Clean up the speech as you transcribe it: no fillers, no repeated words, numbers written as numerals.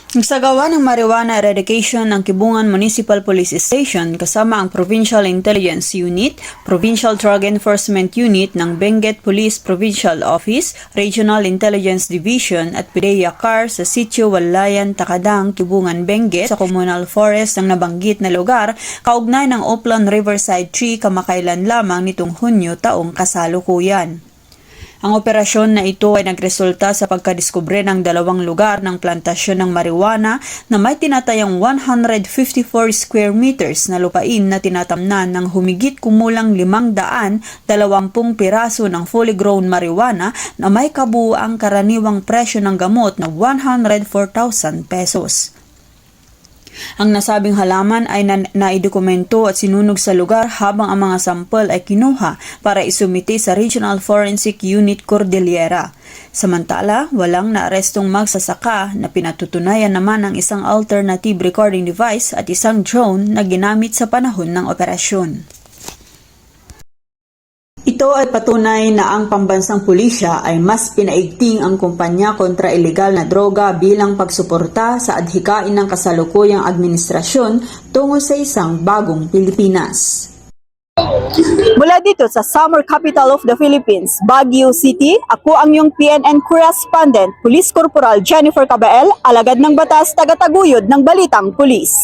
Nagsagawa ng marijuana eradication ng Kibungan Municipal Police Station kasama ang Provincial Intelligence Unit, Provincial Drug Enforcement Unit ng Benguet Police Provincial Office, Regional Intelligence Division at PIDEA CAR sa Sitio Walayan, Takadang, Kibungan, Benguet sa Communal Forest ng nabanggit na lugar kaugnay ng Upland Riverside Tree kamakailan lamang nitong Hunyo taong kasalukuyan. Ang operasyon na ito ay nagresulta sa pagkadiskubre ng 2 lugar ng plantasyon ng marijuana na may tinatayang 154 square meters na lupain na tinatamnan ng humigit kumulang 520 piraso ng fully grown marijuana na may kabuuang karaniwang presyo ng gamot na 104,000 pesos. Ang nasabing halaman ay naidokumento at sinunog sa lugar habang ang mga sampol ay kinuha para isumite sa Regional Forensic Unit Cordillera. Samantala, walang naarestong magsasaka na pinatutunayan naman ang isang alternative recording device at isang drone na ginamit sa panahon ng operasyon. Ito ay patunay na ang pambansang pulisya ay mas pinaigting ang kumpanya kontra ilegal na droga bilang pagsuporta sa adhikain ng kasalukuyang administrasyon tungo sa isang bagong Pilipinas. Mula dito sa summer capital of the Philippines, Baguio City, ako ang iyong PNN correspondent, Police Corporal Jennifer Cabael, alagad ng batas, tagataguyod ng Balitang Pulis.